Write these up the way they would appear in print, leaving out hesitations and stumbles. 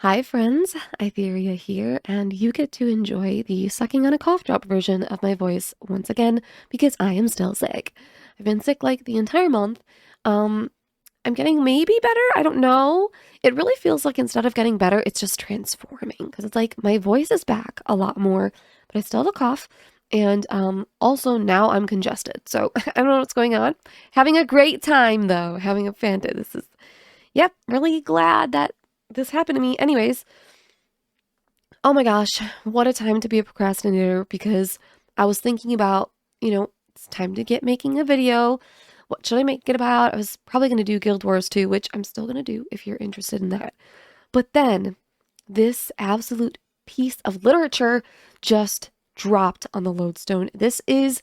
Hi friends, Aitherea here, and you get to enjoy the sucking on a cough drop version of my voice once again because I am still sick. I've been sick like the entire month. Um, I'm getting maybe better, I don't know. It really feels like instead of getting better, it's just transforming because it's like my voice is back a lot more, but I still have a cough. And also now I'm congested. So I don't know what's going on. Having a great time though, having a Fanta. Yep, really glad that this happened to me. Anyways, oh my gosh, what a time to be a procrastinator because I was thinking about, it's time to get making a video. What should I make it about? I was probably going to do Guild Wars 2, which I'm still going to do if you're interested in that. But then this absolute piece of literature just dropped on the lodestone. This is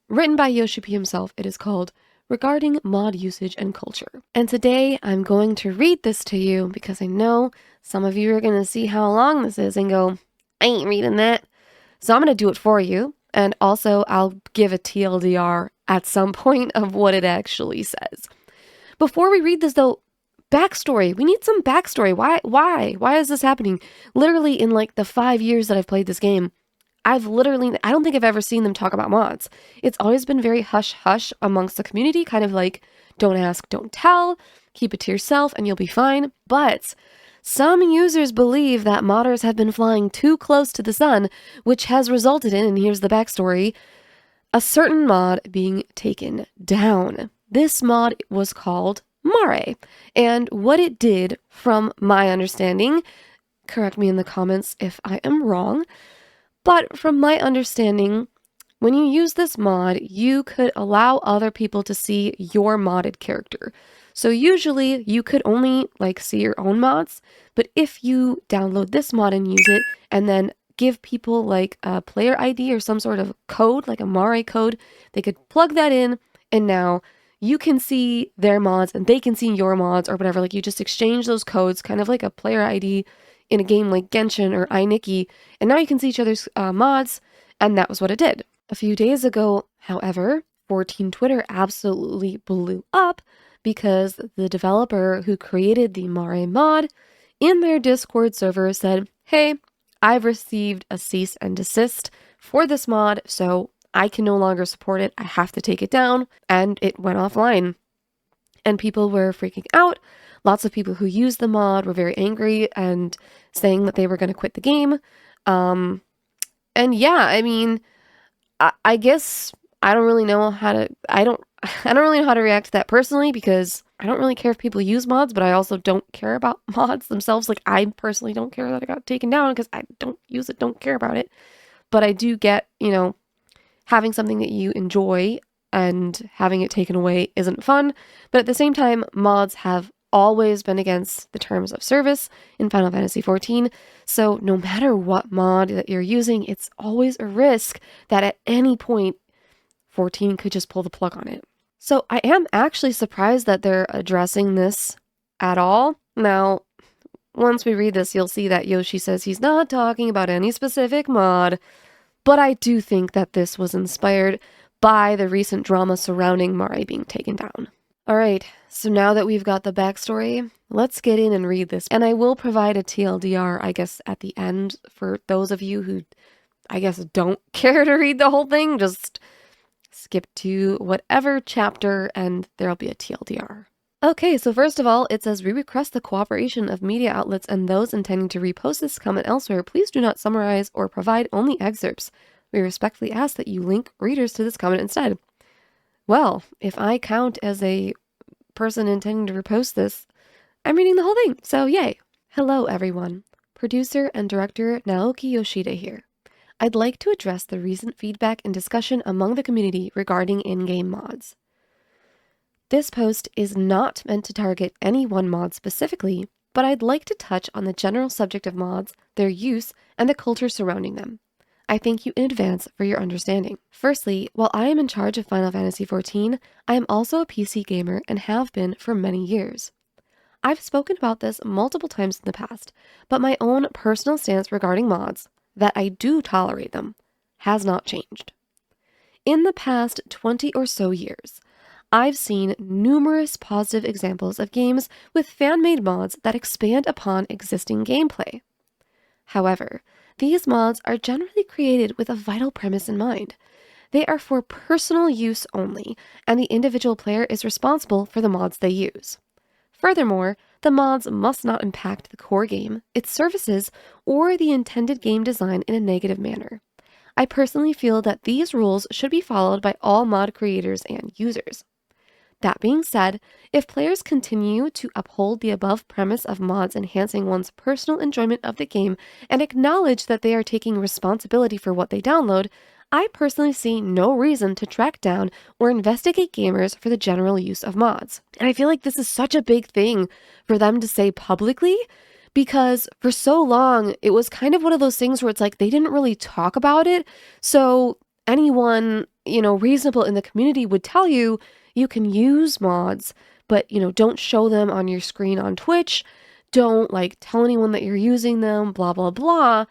written by Yoshi P himself. It is called Regarding Mod Usage and Culture. And today I'm going to read this to you because I know some of you are going to see how long this is and go, I ain't reading that. So I'm going to do it for you. And also I'll give a TLDR at some point of what it actually says. Before we read this though, backstory. We need some backstory. Why is this happening? Literally in like the 5 years that I've played this game, I don't think I've ever seen them talk about mods. It's always been very hush-hush amongst the community, kind of like, don't ask, don't tell, keep it to yourself and you'll be fine. But some users believe that modders have been flying too close to the sun, which has resulted in, and here's the backstory, a certain mod being taken down. This mod was called Mare, and what it did, from my understanding, correct me in the comments if I am wrong, but from my understanding, when you use this mod, you could allow other people to see your modded character. So usually you could only see your own mods, but if you download this mod and use it and then give people like a player ID or some sort of code, like a Mare code, they could plug that in and now you can see their mods and they can see your mods or whatever. Like you just exchange those codes, kind of like a player ID in a game like Genshin or icky, and now you can see each other's mods, and that was what it did. A few days ago, however, 14 Twitter absolutely blew up because the developer who created the Mare mod in their Discord server said, hey, I've received a cease and desist for this mod, so I can no longer support it. I have to take it down, and it went offline. And people were freaking out. Lots of people who used the mod were very angry and saying that they were going to quit the game. And yeah, I mean, I guess I don't really know how to, I don't really know how to react to that personally because I don't really care if people use mods, but I also don't care about mods themselves. Like I personally don't care that it got taken down because I don't use it, don't care about it. But I do get, having something that you enjoy and having it taken away isn't fun. But at the same time, mods have always been against the terms of service in Final Fantasy XIV. So no matter what mod that you're using, it's always a risk that at any point 14 could just pull the plug on it. So I am actually surprised that they're addressing this at all. Now, once we read this, you'll see that Yoshi says he's not talking about any specific mod, but I do think that this was inspired by the recent drama surrounding Mare being taken down. Alright, so now that we've got the backstory, let's get in and read this. And I will provide a TLDR, I guess, at the end for those of you who, I guess, don't care to read the whole thing. Just skip to whatever chapter and there'll be a TLDR. Okay, so first of all, it says, we request the cooperation of media outlets and those intending to repost this comment elsewhere. Please do not summarize or provide only excerpts. We respectfully ask that you link readers to this comment instead. Well, if I count as a person intending to repost this, I'm reading the whole thing, so yay. Hello, everyone. Producer and director Naoki Yoshida here. I'd like to address the recent feedback and discussion among the community regarding in-game mods. This post is not meant to target any one mod specifically, but I'd like to touch on the general subject of mods, their use, and the culture surrounding them. I thank you in advance for your understanding. Firstly, while I am in charge of Final Fantasy XIV, I am also a PC gamer and have been for many years. I've spoken about this multiple times in the past, but my own personal stance regarding mods, that I do tolerate them, has not changed. In the past 20 or so years, I've seen numerous positive examples of games with fan-made mods that expand upon existing gameplay. However, these mods are generally created with a vital premise in mind. They are for personal use only, and the individual player is responsible for the mods they use. Furthermore, the mods must not impact the core game, its services, or the intended game design in a negative manner. I personally feel that these rules should be followed by all mod creators and users. That being said, if players continue to uphold the above premise of mods enhancing one's personal enjoyment of the game and acknowledge that they are taking responsibility for what they download, I personally see no reason to track down or investigate gamers for the general use of mods. And I feel like this is such a big thing for them to say publicly, because for so long, it was kind of one of those things where it's like they didn't really talk about it. So anyone, reasonable in the community would tell you, you can use mods, but, don't show them on your screen on Twitch. Don't tell anyone that you're using them, blah, blah, blah,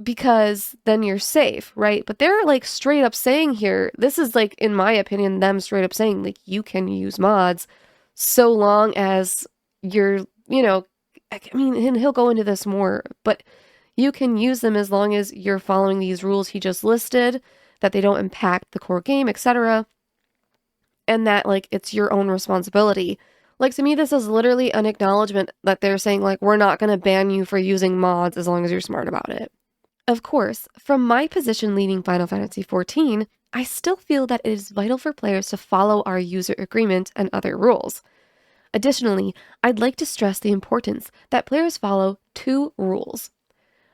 because then you're safe, right? But they're straight up saying here, this is in my opinion, them straight up saying you can use mods so long as you're, and he'll go into this more, but you can use them as long as you're following these rules he just listed, that they don't impact the core game, etc. And that it's your own responsibility. To me, this is literally an acknowledgement that they're saying we're not going to ban you for using mods as long as you're smart about it. Of course, from my position leading Final Fantasy XIV, I still feel that it is vital for players to follow our user agreement and other rules. Additionally, I'd like to stress the importance that players follow 2 rules: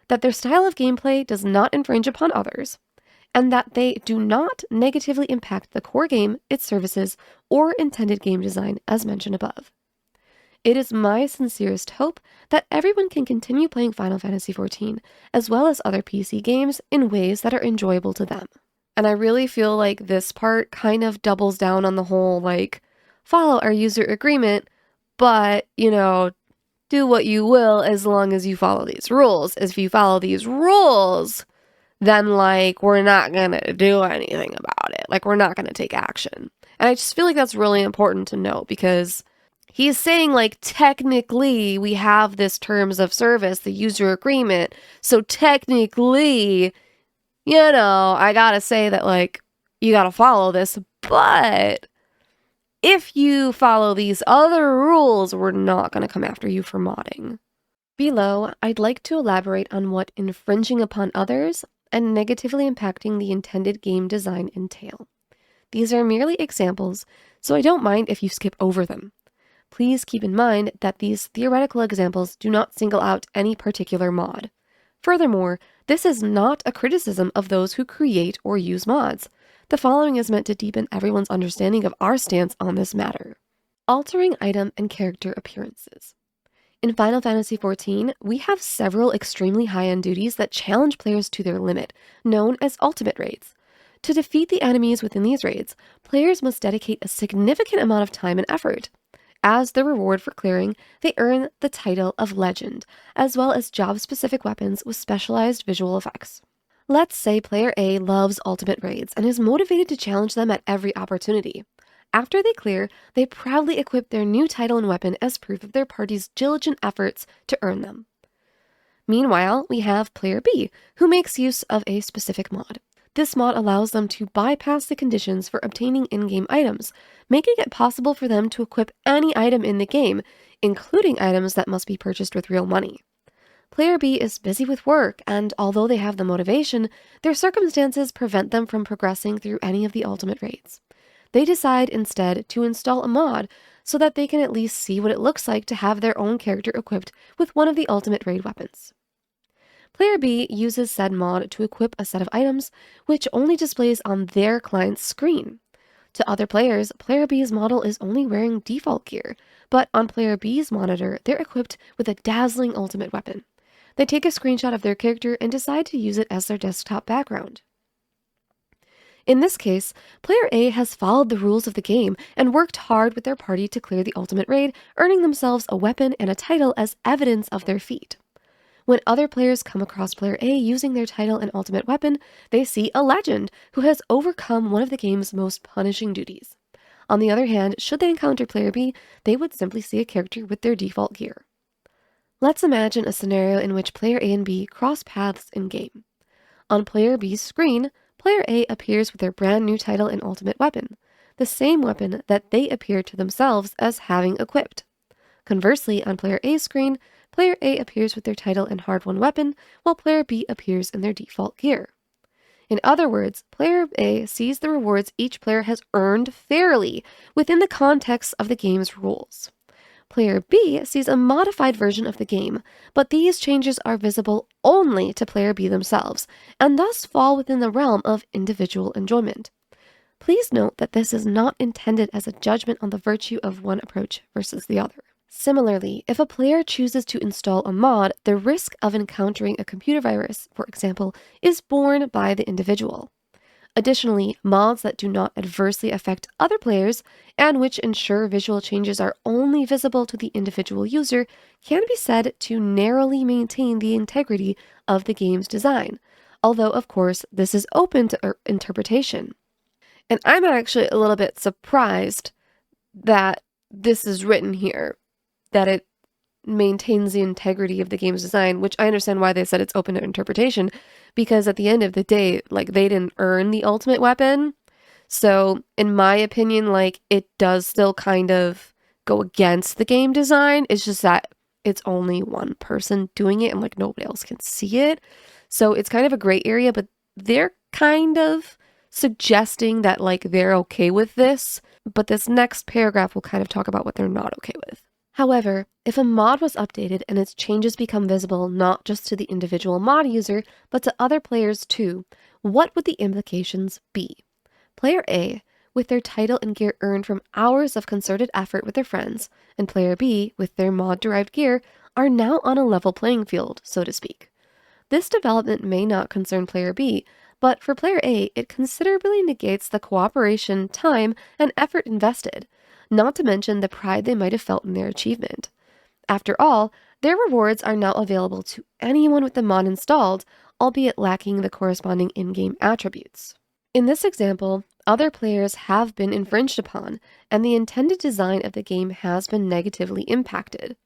that their style of gameplay does not infringe upon others, and that they do not negatively impact the core game, its services, or intended game design as mentioned above. It is my sincerest hope that everyone can continue playing Final Fantasy XIV, as well as other PC games, in ways that are enjoyable to them. And I really feel like this part kind of doubles down on the whole, follow our user agreement, but, do what you will as long as you follow these rules. If you follow these rules, then, we're not gonna do anything about it. We're not gonna take action. And I just feel like that's really important to note, because he's saying, technically, we have this terms of service, the user agreement, so technically, I gotta say that, you gotta follow this, but if you follow these other rules, we're not gonna come after you for modding. Below, I'd like to elaborate on what infringing upon others and negatively impacting the intended game design entail. These are merely examples, so I don't mind if you skip over them. Please keep in mind that these theoretical examples do not single out any particular mod. Furthermore, this is not a criticism of those who create or use mods. The following is meant to deepen everyone's understanding of our stance on this matter. Altering item and character appearances. In Final Fantasy XIV, we have several extremely high-end duties that challenge players to their limit, known as ultimate raids. To defeat the enemies within these raids, players must dedicate a significant amount of time and effort. As the reward for clearing, they earn the title of Legend, as well as job-specific weapons with specialized visual effects. Let's say player A loves ultimate raids and is motivated to challenge them at every opportunity. After they clear, they proudly equip their new title and weapon as proof of their party's diligent efforts to earn them. Meanwhile, we have player B, who makes use of a specific mod. This mod allows them to bypass the conditions for obtaining in-game items, making it possible for them to equip any item in the game, including items that must be purchased with real money. Player B is busy with work, and although they have the motivation, their circumstances prevent them from progressing through any of the ultimate raids. They decide instead to install a mod so that they can at least see what it looks like to have their own character equipped with one of the ultimate raid weapons. Player B uses said mod to equip a set of items, which only displays on their client's screen. To other players, Player B's model is only wearing default gear, but on Player B's monitor, they're equipped with a dazzling ultimate weapon. They take a screenshot of their character and decide to use it as their desktop background. In this case, Player A has followed the rules of the game and worked hard with their party to clear the ultimate raid, earning themselves a weapon and a title as evidence of their feat. When other players come across player A using their title and ultimate weapon, they see a legend who has overcome one of the game's most punishing duties. On the other hand, should they encounter player B, they would simply see a character with their default gear. Let's imagine a scenario in which player A and B cross paths in-game. On player B's screen, player A appears with their brand new title and ultimate weapon, the same weapon that they appear to themselves as having equipped. Conversely, on player A's screen, player A appears with their title and hard-won weapon, while player B appears in their default gear. In other words, player A sees the rewards each player has earned fairly within the context of the game's rules. Player B sees a modified version of the game, but these changes are visible only to player B themselves, and thus fall within the realm of individual enjoyment. Please note that this is not intended as a judgment on the virtue of one approach versus the other. Similarly, if a player chooses to install a mod, the risk of encountering a computer virus, for example, is borne by the individual. Additionally, mods that do not adversely affect other players and which ensure visual changes are only visible to the individual user can be said to narrowly maintain the integrity of the game's design, although of course this is open to interpretation. And I'm actually a little bit surprised that this is written here, that it maintains the integrity of the game's design, which I understand why they said it's open to interpretation, because at the end of the day, like, they didn't earn the ultimate weapon. So in my opinion, like, it does still kind of go against the game design. It's just that it's only one person doing it and like nobody else can see it. So it's kind of a gray area, but they're kind of suggesting that like they're okay with this, but this next paragraph will kind of talk about what they're not okay with. However, if a mod was updated and its changes become visible not just to the individual mod user, but to other players too, what would the implications be? Player A, with their title and gear earned from hours of concerted effort with their friends, and player B, with their mod-derived gear, are now on a level playing field, so to speak. This development may not concern player B, but for player A, it considerably negates the cooperation, time, and effort invested, not to mention the pride they might have felt in their achievement. After all, their rewards are now available to anyone with the mod installed, albeit lacking the corresponding in-game attributes. In this example, other players have been infringed upon, and the intended design of the game has been negatively impacted.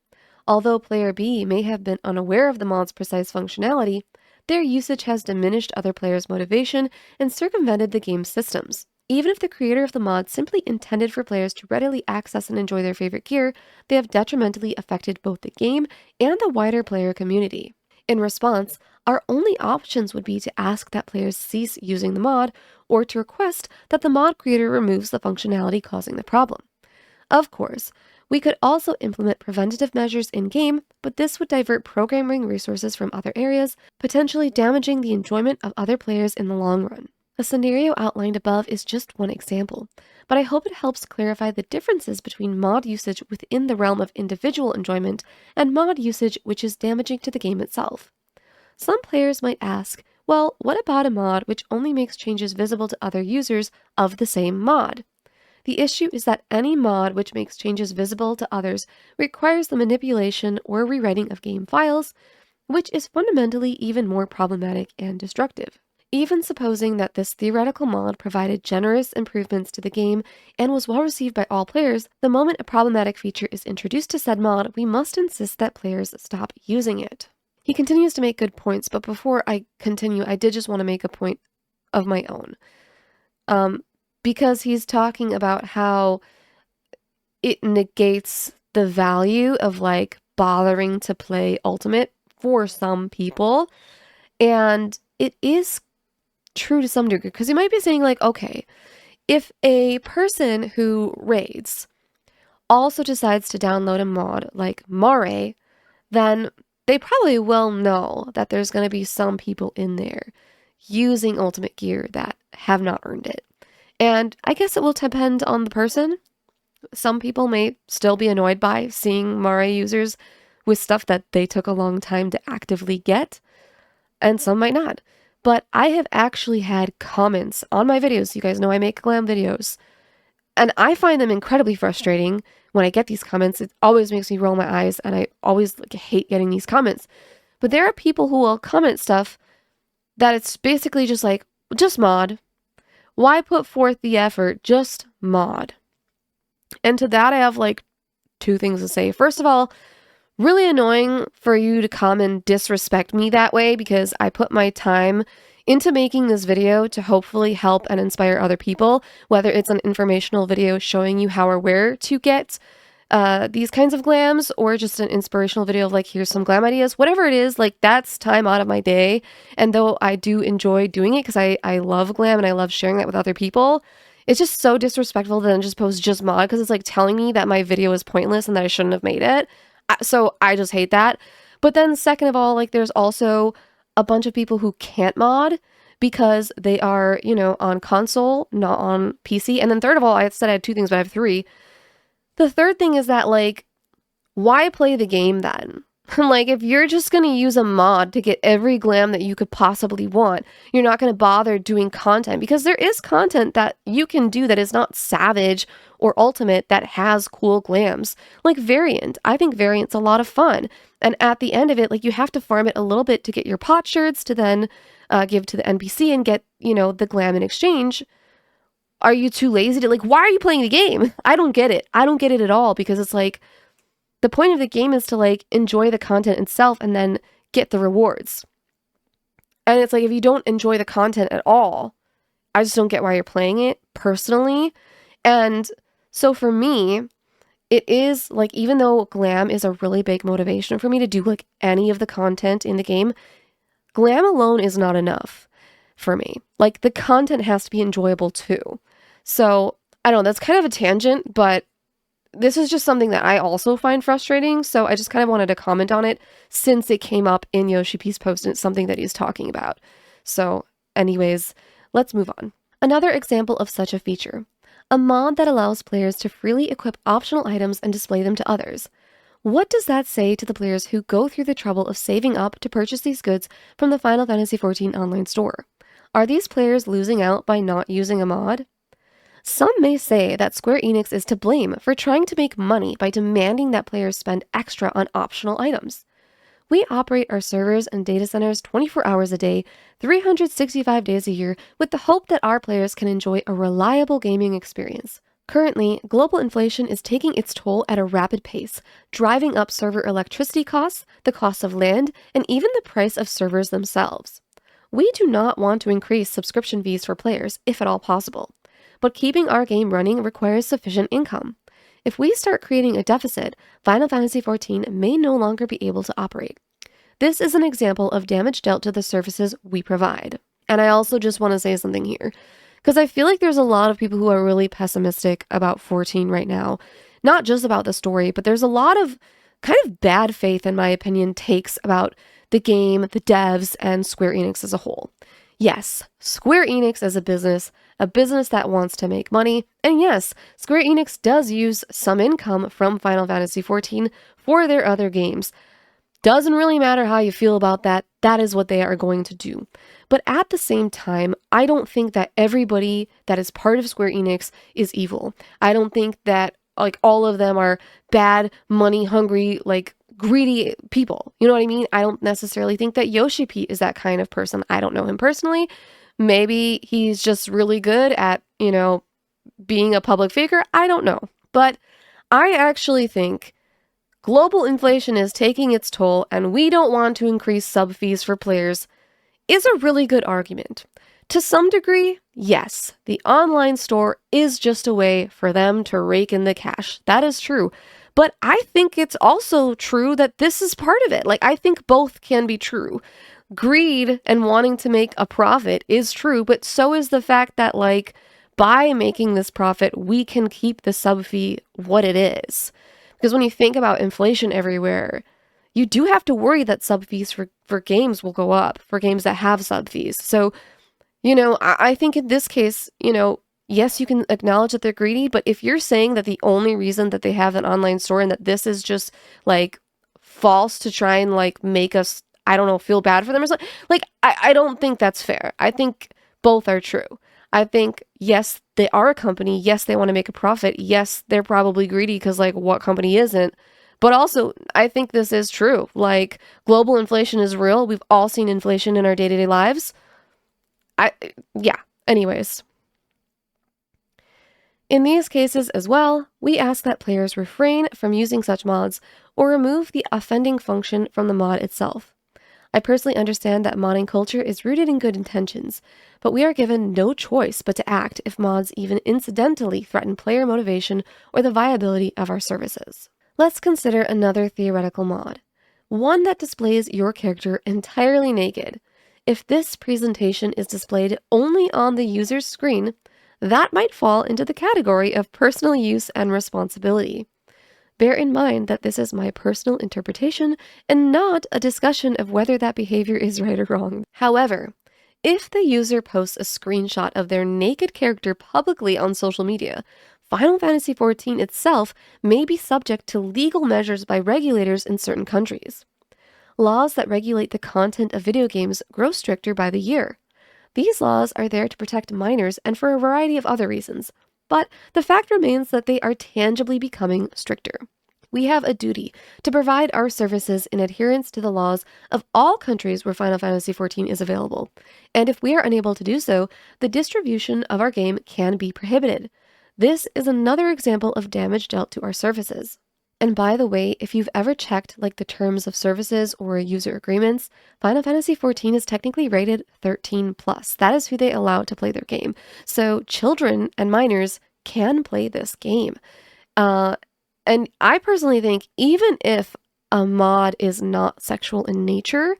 Although player B may have been unaware of the mod's precise functionality, their usage has diminished other players' motivation and circumvented the game's systems. Even if the creator of the mod simply intended for players to readily access and enjoy their favorite gear, they have detrimentally affected both the game and the wider player community. In response, our only options would be to ask that players cease using the mod, or to request that the mod creator removes the functionality causing the problem. Of course, we could also implement preventative measures in-game, but this would divert programming resources from other areas, potentially damaging the enjoyment of other players in the long run. The scenario outlined above is just one example, but I hope it helps clarify the differences between mod usage within the realm of individual enjoyment and mod usage which is damaging to the game itself. Some players might ask, well, what about a mod which only makes changes visible to other users of the same mod? The issue is that any mod which makes changes visible to others requires the manipulation or rewriting of game files, which is fundamentally even more problematic and destructive. Even supposing that this theoretical mod provided generous improvements to the game and was well received by all players, the moment a problematic feature is introduced to said mod, we must insist that players stop using it. He continues to make good points, but before I continue, I did just want to make a point of my own. Because he's talking about how it negates the value of like bothering to play Ultimate for some people. And it is true to some degree, because you might be saying like, okay, if a person who raids also decides to download a mod like Mare, then they probably will know that there's going to be some people in there using Ultimate gear that have not earned it. And I guess it will depend on the person. Some people may still be annoyed by seeing Mare users with stuff that they took a long time to actively get, and some might not. But I have actually had comments on my videos. You guys know I make glam videos. And I find them incredibly frustrating when I get these comments. It always makes me roll my eyes, and I always hate getting these comments. But there are people who will comment stuff that it's basically just like, just mod. Why put forth the effort? Just mod. And to that, I have like two things to say. First of all, really annoying for you to come and disrespect me that way, because I put my time into making this video to hopefully help and inspire other people, whether it's an informational video showing you how or where to get these kinds of glams, or just an inspirational video of like, here's some glam ideas, whatever it is, like that's time out of my day. And though I do enjoy doing it because I love glam and I love sharing that with other people, it's just so disrespectful to then just post just mod, because it's like telling me that my video is pointless and that I shouldn't have made it. So I just hate that. But then second of all, like there's also a bunch of people who can't mod because they are, you know, on console, not on PC. And then third of all, I said I had two things, but I have three. The third thing is that, like, why play the game then? Like, if you're just going to use a mod to get every glam that you could possibly want, you're not going to bother doing content, because there is content that you can do that is not savage or ultimate that has cool glams. Like Variant. I think Variant's a lot of fun. And at the end of it, like, you have to farm it a little bit to get your potsherds to then give to the NPC and get, you know, the glam in exchange. Are you too lazy to, like, why are you playing the game? I don't get it. I don't get it at all, because it's like, the point of the game is to, like, enjoy the content itself and then get the rewards. And it's like, if you don't enjoy the content at all, I just don't get why you're playing it, personally. And so for me, it is, like, even though glam is a really big motivation for me to do, like, any of the content in the game, glam alone is not enough for me. Like, the content has to be enjoyable too. So, I don't know, that's kind of a tangent, but this is just something that I also find frustrating, so I just kind of wanted to comment on it since it came up in Yoshi P's post and it's something that he's talking about. So, anyways, let's move on. Another example of such a feature. A mod that allows players to freely equip optional items and display them to others. What does that say to the players who go through the trouble of saving up to purchase these goods from the Final Fantasy XIV online store? Are these players losing out by not using a mod? Some may say that Square Enix is to blame for trying to make money by demanding that players spend extra on optional items. We operate our servers and data centers 24 hours a day, 365 days a year, with the hope that our players can enjoy a reliable gaming experience. Currently, global inflation is taking its toll at a rapid pace, driving up server electricity costs, the cost of land, and even the price of servers themselves. We do not want to increase subscription fees for players, if at all possible. But keeping our game running requires sufficient income. If we start creating a deficit, Final Fantasy XIV may no longer be able to operate. This is an example of damage dealt to the services we provide. And I also just want to say something here, because I feel like there's a lot of people who are really pessimistic about 14 right now. Not just about the story, but there's a lot of kind of bad faith, in my opinion, takes about the game, the devs, and Square Enix as a whole. Yes, Square Enix as a business that wants to make money, and yes, Square Enix does use some income from Final Fantasy XIV for their other games. Doesn't really matter how you feel about that, that is what they are going to do. But at the same time, I don't think that everybody that is part of Square Enix is evil. I don't think that, like, all of them are bad, money-hungry, like, greedy people. You know what I mean? I don't necessarily think that Yoshi P is that kind of person. I don't know him personally. Maybe he's just really good at, you know, being a public figure. I don't know. But I actually think global inflation is taking its toll and we don't want to increase sub fees for players is a really good argument. To some degree, yes, the online store is just a way for them to rake in the cash. That is true. But I think it's also true that this is part of it. Like, I think both can be true. Greed and wanting to make a profit is true, but so is the fact that, like, by making this profit, we can keep the sub fee what it is. Because when you think about inflation everywhere, you do have to worry that sub fees for games will go up, for games that have sub fees. So, you know, I think in this case, you know, yes, you can acknowledge that they're greedy, but if you're saying that the only reason that they have an online store and that this is just, like, false to try and, like, make us, I don't know, feel bad for them or something, like, I don't think that's fair. I think both are true. I think, yes, they are a company. Yes, they want to make a profit. Yes, they're probably greedy because, like, what company isn't? But also, I think this is true. Like, global inflation is real. We've all seen inflation in our day-to-day lives. Yeah. Anyways. In these cases as well, we ask that players refrain from using such mods or remove the offending function from the mod itself. I personally understand that modding culture is rooted in good intentions, but we are given no choice but to act if mods even incidentally threaten player motivation or the viability of our services. Let's consider another theoretical mod, one that displays your character entirely naked. If this presentation is displayed only on the user's screen, that might fall into the category of personal use and responsibility. Bear in mind that this is my personal interpretation and not a discussion of whether that behavior is right or wrong. However, if the user posts a screenshot of their naked character publicly on social media, Final Fantasy XIV itself may be subject to legal measures by regulators in certain countries. Laws that regulate the content of video games grow stricter by the year. These laws are there to protect minors and for a variety of other reasons, but the fact remains that they are tangibly becoming stricter. We have a duty to provide our services in adherence to the laws of all countries where Final Fantasy XIV is available, and if we are unable to do so, the distribution of our game can be prohibited. This is another example of damage dealt to our services. And by the way, if you've ever checked like the terms of services or user agreements, Final Fantasy XIV is technically rated 13+. That is who they allow to play their game. So children and minors can play this game. And I personally think even if a mod is not sexual in nature,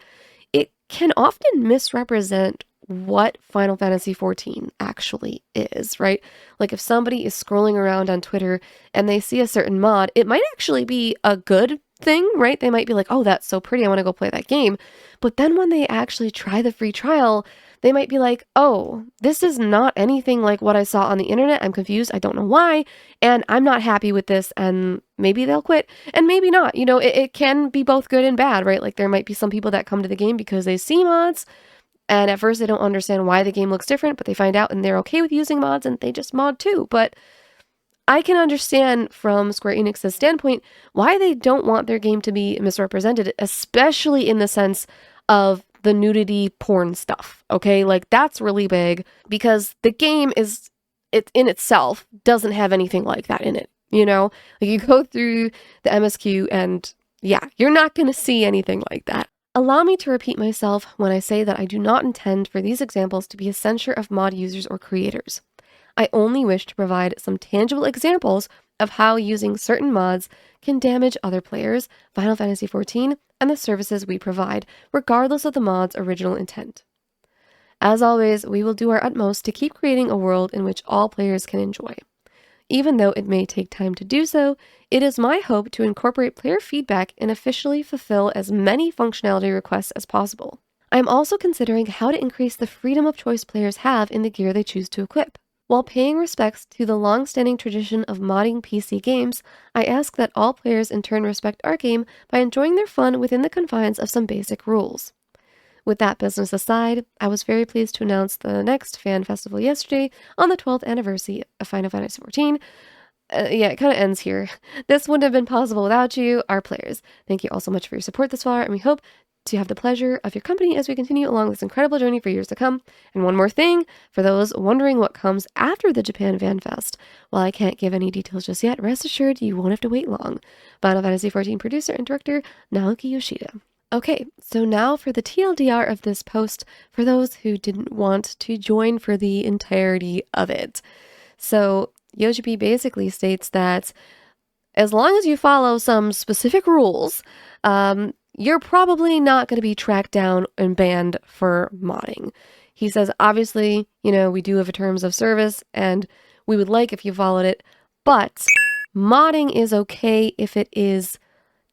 it can often misrepresent what Final Fantasy XIV actually is, right? Like if somebody is scrolling around on Twitter and they see a certain mod, it might actually be a good thing, right? They might be like, oh, that's so pretty, I want to go play that game. But then when they actually try the free trial, they might be like, oh, this is not anything like what I saw on the internet. I'm confused. I don't know why. And I'm not happy with this. And maybe they'll quit and maybe not. You know, it can be both good and bad, right? Like there might be some people that come to the game because they see mods. And at first they don't understand why the game looks different, but they find out and they're okay with using mods and they just mod too. But I can understand from Square Enix's standpoint why they don't want their game to be misrepresented, especially in the sense of the nudity porn stuff, okay? Like that's really big because the game it in itself doesn't have anything like that in it, you know? Like you go through the MSQ and yeah, you're not going to see anything like that. Allow me to repeat myself when I say that I do not intend for these examples to be a censure of mod users or creators. I only wish to provide some tangible examples of how using certain mods can damage other players, Final Fantasy XIV, and the services we provide, regardless of the mod's original intent. As always, we will do our utmost to keep creating a world in which all players can enjoy. Even though it may take time to do so, it is my hope to incorporate player feedback and officially fulfill as many functionality requests as possible. I am also considering how to increase the freedom of choice players have in the gear they choose to equip. While paying respects to the long-standing tradition of modding PC games, I ask that all players in turn respect our game by enjoying their fun within the confines of some basic rules. With that business aside, I was very pleased to announce the next fan festival yesterday on the 12th anniversary of Final Fantasy XIV. Yeah, it kind of ends here. This wouldn't have been possible without you, our players. Thank you all so much for your support this far, and we hope to have the pleasure of your company as we continue along this incredible journey for years to come. And one more thing, for those wondering what comes after the Japan Fan Fest, while I can't give any details just yet, rest assured you won't have to wait long. Final Fantasy XIV producer and director Naoki Yoshida. Okay, so now for the TLDR of this post, for those who didn't want to join for the entirety of it. So Yoshi P basically states that as long as you follow some specific rules, you're probably not going to be tracked down and banned for modding. He says, obviously, you know, we do have a terms of service and we would like if you followed it, but modding is okay if it is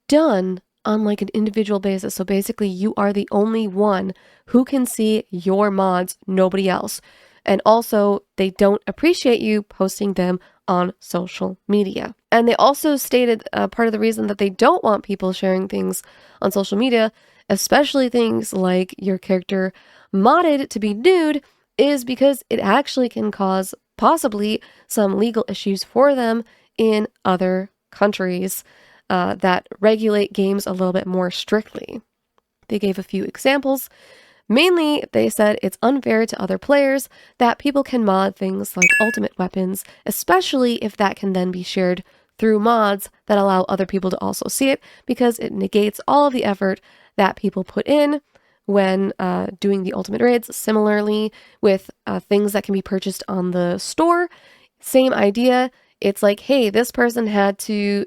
done on like an individual basis. So basically you are the only one who can see your mods, nobody else. And also they don't appreciate you posting them on social media. And they also stated part of the reason that they don't want people sharing things on social media, especially things like your character modded to be nude, is because it actually can cause possibly some legal issues for them in other countries. that regulate games a little bit more strictly. They gave a few examples. Mainly, they said it's unfair to other players that people can mod things like ultimate weapons, especially if that can then be shared through mods that allow other people to also see it, because it negates all of the effort that people put in when doing the ultimate raids. Similarly, with things that can be purchased on the store, same idea. It's like, hey, this person had to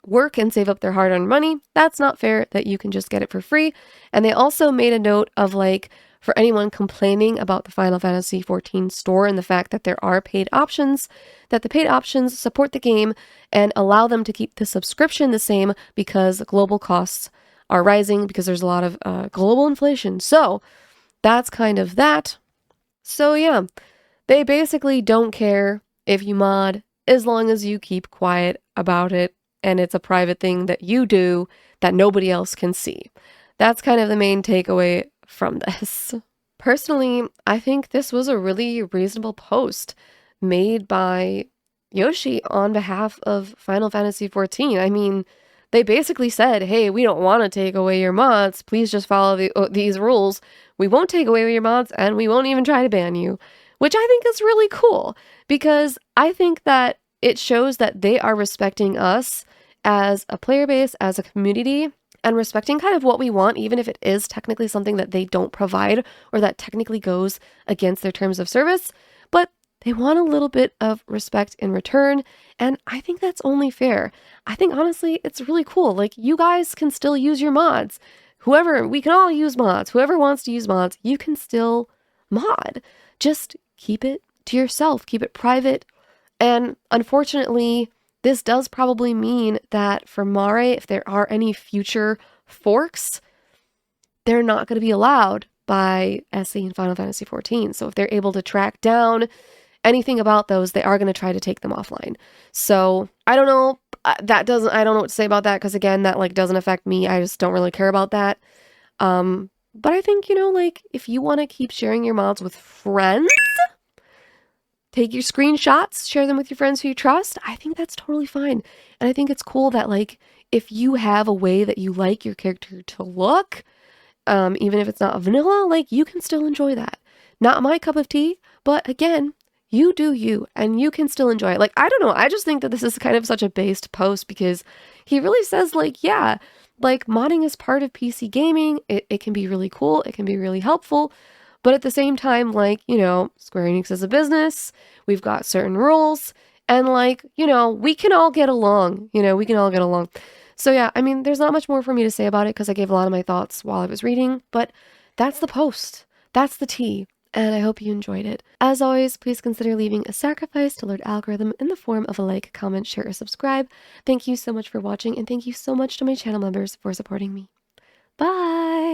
work and save up their hard-earned money. That's not fair that you can just get it for free. And they also made a note of, like, for anyone complaining about the Final Fantasy XIV store and the fact that there are paid options, that the paid options support the game and allow them to keep the subscription the same because global costs are rising because there's a lot of global inflation. So that's kind of that. So yeah, they basically don't care if you mod as long as you keep quiet about it and it's a private thing that you do that nobody else can see. That's kind of the main takeaway from this. Personally, I think this was a really reasonable post made by Yoshi on behalf of Final Fantasy XIV. I mean, they basically said, hey, we don't want to take away your mods. Please just follow these rules. We won't take away your mods and we won't even try to ban you, which I think is really cool because I think that it shows that they are respecting us as a player base, as a community, and respecting kind of what we want, even if it is technically something that they don't provide or that technically goes against their terms of service. But they want a little bit of respect in return, and I think that's only fair. I think, honestly, it's really cool. Like, you guys can still use your mods. We can all use mods. Whoever wants to use mods, you can still mod. Just keep it to yourself. Keep it private. And unfortunately, this does probably mean that for Mare, if there are any future forks, they're not going to be allowed by SE and Final Fantasy XIV. So if they're able to track down anything about those, they are going to try to take them offline. So I don't know. I don't know what to say about that because, again, that like doesn't affect me. I just don't really care about that. But I think, like if you want to keep sharing your mods with friends, take your screenshots, share them with your friends who you trust. I think that's totally fine. And I think it's cool that, like, if you have a way that you like your character to look, even if it's not vanilla, like, you can still enjoy that. Not my cup of tea, but again, you do you, and you can still enjoy it. Like, I don't know, I just think that this is kind of such a based post because he really says, like, yeah, like, modding is part of PC gaming. It can be really cool. It can be really helpful. But at the same time, like, Square Enix is a business. We've got certain rules. And, like, we can all get along. We can all get along. So, yeah, I mean, there's not much more for me to say about it because I gave a lot of my thoughts while I was reading. But that's the post. That's the tea. And I hope you enjoyed it. As always, please consider leaving a sacrifice to Lord Algorithm in the form of a like, comment, share, or subscribe. Thank you so much for watching, and thank you so much to my channel members for supporting me. Bye!